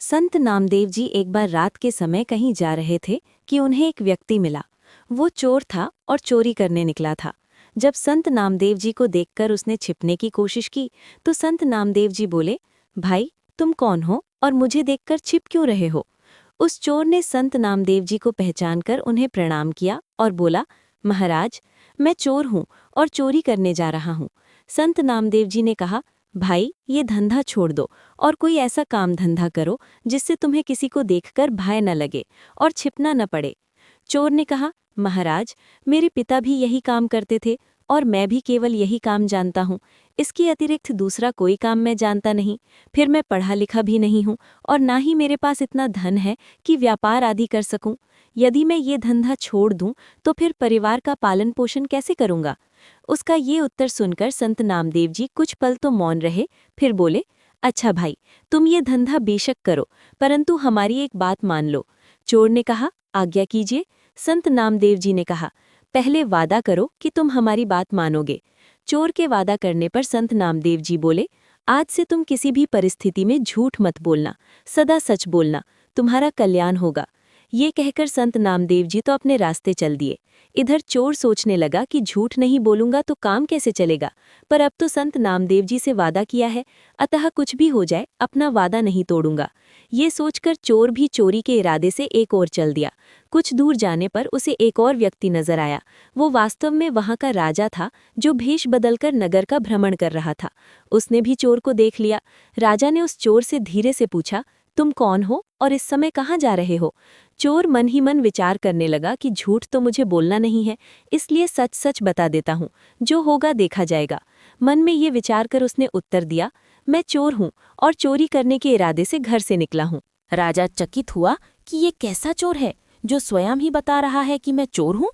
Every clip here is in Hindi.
संत नामदेव जी एक बार रात के समय कहीं जा रहे थे कि उन्हें एक व्यक्ति मिला। वो चोर था और चोरी करने निकला था। जब संत नामदेव जी को देखकर उसने छिपने की कोशिश की तो संत नामदेव जी बोले, भाई तुम कौन हो और मुझे देखकर छिप क्यों रहे हो। उस चोर ने संत नामदेव जी को पहचानकर उन्हें प्रणाम किया और बोला, महाराज मैं चोर हूँ और चोरी करने जा रहा हूँ। संत नामदेव जी ने कहा, भाई ये धंधा छोड़ दो और कोई ऐसा काम धंधा करो जिससे तुम्हें किसी को देखकर भय न लगे और छिपना न पड़े। चोर ने कहा, महाराज मेरे पिता भी यही काम करते थे और मैं भी केवल यही काम जानता हूँ। इसके अतिरिक्त दूसरा कोई काम मैं जानता नहीं। फिर मैं पढ़ा लिखा भी नहीं हूँ और ना ही मेरे पास इतना धन है कि व्यापार आदि कर सकूं। यदि मैं ये धंधा छोड़ दूं तो फिर परिवार का पालन पोषण कैसे करूंगा। उसका ये उत्तर सुनकर संत नामदेव जी कुछ पल तो मौन रहे, फिर बोले, अच्छा भाई तुम ये धंधा बेशक करो, परंतु हमारी एक बात मान लो। चोर ने कहा, आज्ञा कीजिए। संत नामदेव जी ने कहा, पहले वादा करो कि तुम हमारी बात मानोगे। चोर के वादा करने पर संत नामदेव जी बोले, आज से तुम किसी भी परिस्थिति में झूठ मत बोलना, सदा सच बोलना, तुम्हारा कल्याण होगा। ये कहकर संत नामदेव जी तो अपने रास्ते चल दिए। इधर चोर सोचने लगा कि झूठ नहीं बोलूंगा तो काम कैसे चलेगा, पर अब तो संत नामदेव जी से वादा किया है, अतः कुछ भी हो जाए अपना वादा नहीं तोड़ूंगा। ये सोचकर चोर भी चोरी के इरादे से एक ओर चल दिया। कुछ दूर जाने पर उसे एक और व्यक्ति नजर आया। वो वास्तव में वहां का राजा था जो भेष बदलकर नगर का भ्रमण कर रहा था। उसने भी चोर को देख लिया। राजा ने उस चोर से धीरे से पूछा, तुम कौन हो और इस समय कहाँ जा रहे हो। चोर मन ही मन विचार करने लगा कि झूठ तो मुझे बोलना नहीं है, इसलिए सच सच बता देता हूँ, जो होगा देखा जाएगा। मन में ये विचार कर उसने उत्तर दिया, मैं चोर हूँ और चोरी करने के इरादे से घर से निकला हूँ। राजा चकित हुआ कि ये कैसा चोर है जो स्वयं ही बता रहा है कि मैं चोर हूं।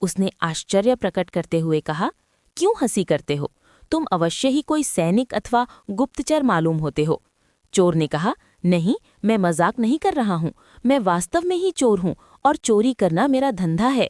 उसने आश्चर्य प्रकट करते हुए कहा, क्यों हंसी करते हो, तुम अवश्य ही कोई सैनिक अथवा गुप्तचर मालूम होते हो। चोर ने कहा, नहीं, मैं मजाक नहीं कर रहा हूँ, मैं वास्तव में ही चोर हूँ और चोरी करना मेरा धंधा है।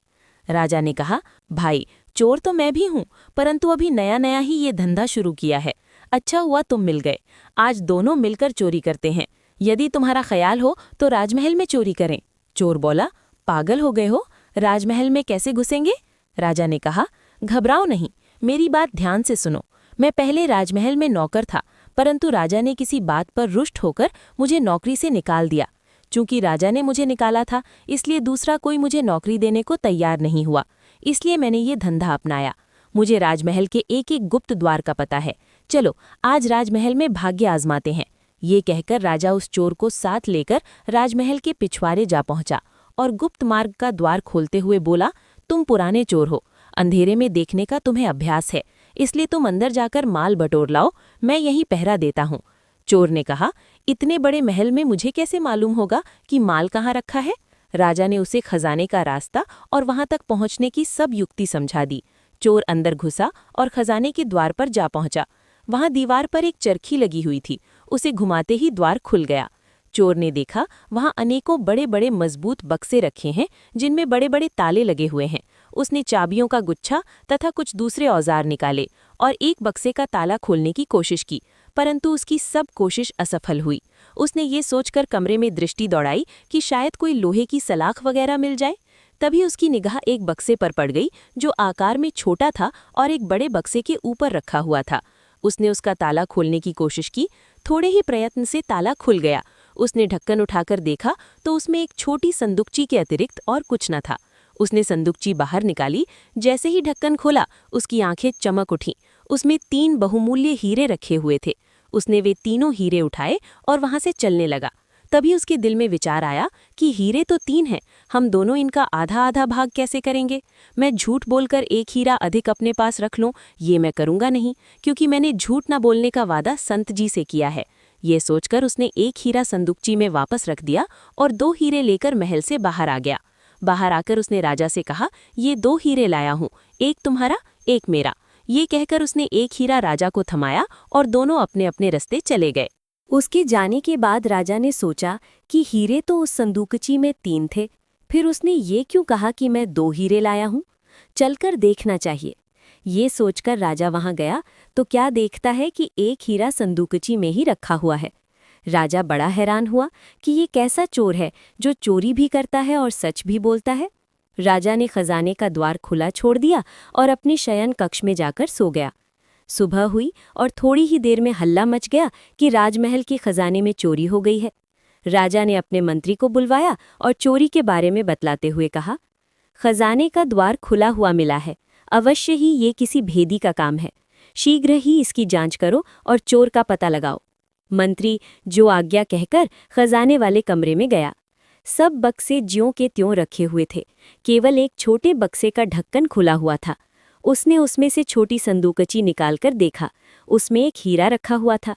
राजा ने कहा, भाई चोर तो मैं भी हूँ, परंतु अभी नया नया ही ये धंधा शुरू किया है। अच्छा हुआ तुम मिल गए, आज दोनों मिलकर चोरी करते हैं। यदि तुम्हारा ख्याल हो तो राजमहल में चोरी करें। चोर बोला, पागल हो गए हो, राजमहल में कैसे घुसेंगे। राजा ने कहा, घबराओ नहीं, मेरी बात ध्यान से सुनो। मैं पहले राजमहल में नौकर था, परंतु राजा ने किसी बात पर रुष्ट होकर मुझे नौकरी से निकाल दिया। चूंकि राजा ने मुझे निकाला था, इसलिए दूसरा कोई मुझे नौकरी देने को तैयार नहीं हुआ, इसलिए मैंने ये धंधा अपनाया। मुझे राजमहल के एक एक गुप्त द्वार का पता है। चलो आज राजमहल में भाग्य आजमाते हैं। ये कहकर राजा उस चोर को साथ लेकर राजमहल के पिछवाड़े जा पहुंचा और गुप्त मार्ग का द्वार खोलते हुए बोला, तुम पुराने चोर हो, अंधेरे में देखने का तुम्हें अभ्यास है, इसलिए तुम अंदर जाकर माल बटोर लाओ, मैं यहीं पहरा देता हूँ। चोर ने कहा, इतने बड़े महल में मुझे कैसे मालूम होगा कि माल कहाँ रखा है। राजा ने उसे खजाने का रास्ता और वहां तक पहुंचने की सब युक्ति समझा दी। चोर अंदर घुसा और खजाने के द्वार पर जा पहुंचा। वहां दीवार पर एक चरखी लगी हुई थी, उसे घुमाते ही द्वार खुल गया। चोर ने देखा वहां अनेकों बड़े बड़े मजबूत बक्से रखे हैं जिनमें बड़े बड़े ताले लगे हुए हैं। उसने चाबियों का गुच्छा तथा कुछ दूसरे औजार निकाले और एक बक्से का ताला खोलने की कोशिश की, परंतु उसकी सब कोशिश असफल हुई। उसने ये सोचकर कमरे में दृष्टि दौड़ाई कि शायद कोई लोहे की सलाख वगैरह मिल जाए। तभी उसकी निगाह एक बक्से पर पड़ गई जो आकार में छोटा था और एक बड़े बक्से के ऊपर रखा हुआ था। उसने उसका ताला खोलने की कोशिश की। थोड़े ही प्रयत्न से ताला खुल गया। उसने ढक्कन उठाकर देखा तो उसमें एक छोटी संदूकची के अतिरिक्त और कुछ न था। उसने संदूकची बाहर निकाली। जैसे ही ढक्कन खोला, उसकी आंखें चमक उठीं। उसमें 3 बहुमूल्य हीरे रखे हुए थे। उसने वे तीनों हीरे उठाए और वहां से चलने लगा। तभी उसके दिल में विचार आया कि हीरे तो 3 हैं, हम दोनों इनका आधा आधा भाग कैसे करेंगे। मैं झूठ बोलकर एक हीरा अधिक अपने पास रख लूं, ये मैं करूंगा नहीं, क्योंकि मैंने झूठ न बोलने का वादा संत जी से किया है। ये सोचकर उसने एक हीरा संदूकची में वापस रख दिया और 2 हीरे लेकर महल से बाहर आ गया। बाहर आकर उसने राजा से कहा, ये 2 हीरे लाया हूँ, एक तुम्हारा एक मेरा। ये कहकर उसने एक हीरा राजा को थमाया और दोनों अपने अपने रास्ते चले गए। उसके जाने के बाद राजा ने सोचा कि हीरे तो उस संदूकची में 3 थे, फिर उसने ये क्यों कहा कि मैं 2 हीरे लाया हूँ, चलकर देखना चाहिए। ये सोचकर राजा वहां गया तो क्या देखता है कि एक हीरा संदूकची में ही रखा हुआ है। राजा बड़ा हैरान हुआ कि ये कैसा चोर है जो चोरी भी करता है और सच भी बोलता है। राजा ने खजाने का द्वार खुला छोड़ दिया और अपने शयन कक्ष में जाकर सो गया। सुबह हुई और थोड़ी ही देर में हल्ला मच गया कि राजमहल के खजाने में चोरी हो गई है। राजा ने अपने मंत्री को बुलवाया और चोरी के बारे में बतलाते हुए कहा, खजाने का द्वार खुला हुआ मिला है, अवश्य ही ये किसी भेदी का काम है। शीघ्र ही इसकी जांच करो और चोर का पता लगाओ। मंत्री जो आज्ञा कहकर खजाने वाले कमरे में गया। सब बक्से ज्यों के त्यों रखे हुए थे, केवल एक छोटे बक्से का ढक्कन खुला हुआ था। उसने उसमें से छोटी संदूकची निकालकर देखा, उसमें एक हीरा रखा हुआ था।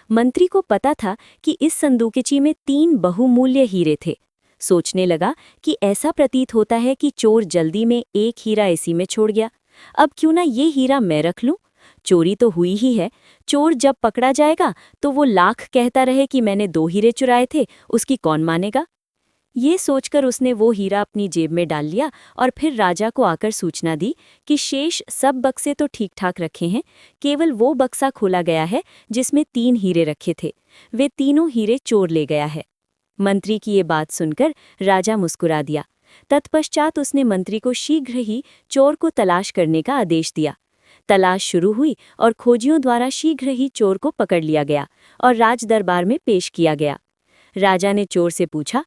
मंत्री को पता था कि इस संदूकची में 3 बहुमूल्य हीरे थे। सोचने लगा कि ऐसा प्रतीत होता है कि चोर जल्दी में एक हीरा इसी में छोड़ गया। अब क्यों ना ये हीरा मैं रख लूं? चोरी तो हुई ही है, चोर जब पकड़ा जाएगा तो वो लाख कहता रहे कि मैंने 2 हीरे चुराए थे, उसकी कौन मानेगा। ये सोचकर उसने वो हीरा अपनी जेब में डाल लिया और फिर राजा को आकर सूचना दी कि शेष सब बक्से तो ठीक ठाक रखे हैं, केवल वो बक्सा खोला गया है जिसमें 3 हीरे रखे थे। वे तीनों हीरे चोर ले गया है। मंत्री की ये बात सुनकर राजा मुस्कुरा दिया। तत्पश्चात उसने मंत्री को शीघ्र ही चोर को तलाश करने का आदेश दिया। तलाश शुरू हुई और खोजियों द्वारा शीघ्र ही चोर को पकड़ लिया गया और राज दरबार में पेश किया गया। राजा ने चोर से पूछा,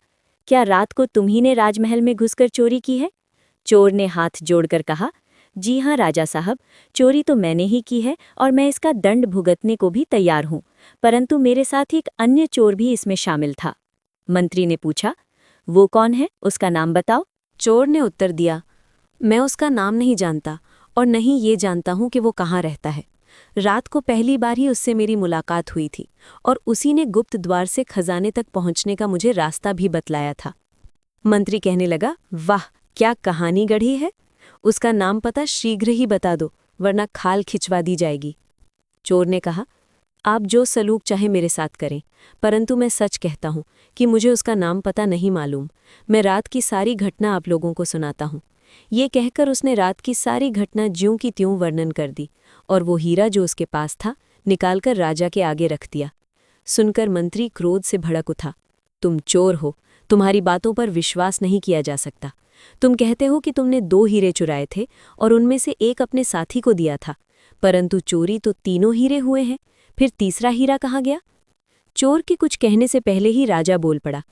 क्या रात को तुम्ही ने राजमहल में घुसकर चोरी की है? चोर ने हाथ जोड़कर कहा, जी हाँ राजा साहब, चोरी तो मैंने ही की है और मैं इसका दंड भुगतने को भी तैयार हूँ, परंतु मेरे साथ एक अन्य चोर भी इसमें शामिल था। मंत्री ने पूछा, वो कौन है, उसका नाम बताओ। चोर ने उत्तर दिया, मैं उसका नाम नहीं जानता और नहीं ये जानता हूं कि वो कहाँ रहता है। रात को पहली बार ही उससे मेरी मुलाकात हुई थी और उसी ने गुप्त द्वार से खजाने तक पहुंचने का मुझे रास्ता भी बतलाया था। मंत्री कहने लगा, वाह क्या कहानी गढ़ी है, उसका नाम पता शीघ्र ही बता दो वरना खाल खिंचवा दी जाएगी। चोर ने कहा, आप जो सलूक चाहे मेरे साथ करें, परंतु मैं सच कहता हूं कि मुझे उसका नाम पता नहीं मालूम। मैं रात की सारी घटना आप लोगों को सुनाता हूं। ये कहकर उसने रात की सारी घटना ज्यों की त्यों वर्णन कर दी और वो हीरा जो उसके पास था निकालकर राजा के आगे रख दिया। सुनकर मंत्री क्रोध से भड़क उठा, तुम चोर हो, तुम्हारी बातों पर विश्वास नहीं किया जा सकता। तुम कहते हो कि तुमने 2 हीरे चुराए थे और उनमें से एक अपने साथी को दिया था, परंतु चोरी तो तीनों हीरे हुए हैं, फिर तीसरा हीरा कहाँ गया? चोर के कुछ कहने से पहले ही राजा बोल पड़ा,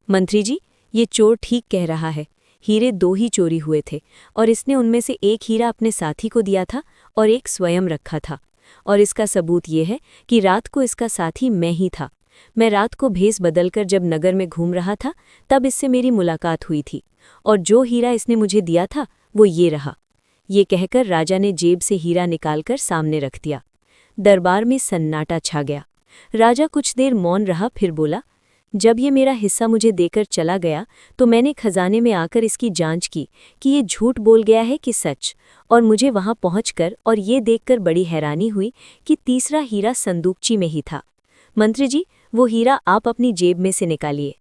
मंत्री जी, ये चोर ठीक कह रहा है, हीरे 2 ही चोरी हुए थे और इसने उनमें से एक हीरा अपने साथी को दिया था और एक स्वयं रखा था। और इसका सबूत ये है कि रात को इसका साथी मैं ही था। मैं रात को भेस बदलकर जब नगर में घूम रहा था तब इससे मेरी मुलाकात हुई थी और जो हीरा इसने मुझे दिया था वो ये रहा। ये कहकर राजा ने जेब से हीरा निकालकर सामने रख दिया। दरबार में सन्नाटा छा गया। राजा कुछ देर मौन रहा, फिर बोला, जब ये मेरा हिस्सा मुझे देकर चला गया तो मैंने खजाने में आकर इसकी जांच की कि ये झूठ बोल गया है कि सच, और मुझे वहां पहुंचकर और ये देखकर बड़ी हैरानी हुई कि तीसरा हीरा संदूकची में ही था। मंत्री जी, वो हीरा आप अपनी जेब में से निकालिए।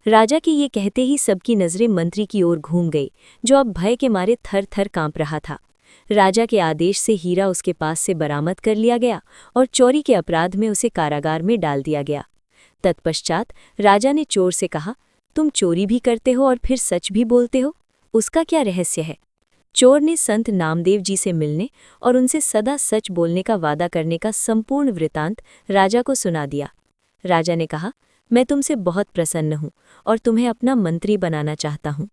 राजा के ये कहते ही सबकी नजरें मंत्री की ओर घूम गई, जो अब भय के मारे थर थर कांप रहा था। राजा के आदेश से हीरा उसके पास से बरामद कर लिया गया और चोरी के अपराध में उसे कारागार में डाल दिया गया। तत्पश्चात राजा ने चोर से कहा, तुम चोरी भी करते हो और फिर सच भी बोलते हो, उसका क्या रहस्य है? चोर ने संत नामदेव जी से मिलने और उनसे सदा सच बोलने का वादा करने का संपूर्ण वृतांत राजा को सुना दिया। राजा ने कहा, मैं तुमसे बहुत प्रसन्न हूँ और तुम्हें अपना मंत्री बनाना चाहता हूँ।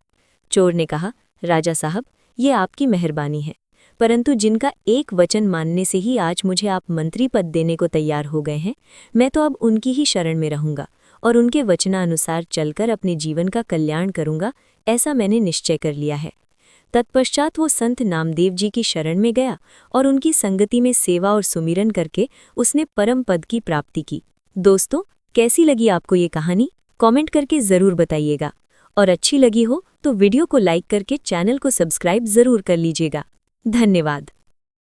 चोर ने कहा, राजा साहब, ये आपकी मेहरबानी है, परंतु जिनका एक वचन मानने से ही आज मुझे आप मंत्री पद देने को तैयार हो गए हैं, मैं तो अब उनकी ही शरण में रहूंगा और उनके वचनानुसार चलकर अपने जीवन का कल्याण करूंगा, ऐसा मैंने निश्चय कर लिया है। तत्पश्चात वो संत नामदेव जी की शरण में गया और उनकी संगति में सेवा और सुमिरन करके उसने परम पद की प्राप्ति की। दोस्तों, कैसी लगी आपको ये कहानी? कमेंट करके ज़रूर बताइएगा और अच्छी लगी हो तो वीडियो को लाइक करके चैनल को सब्सक्राइब ज़रूर कर लीजिएगा। धन्यवाद।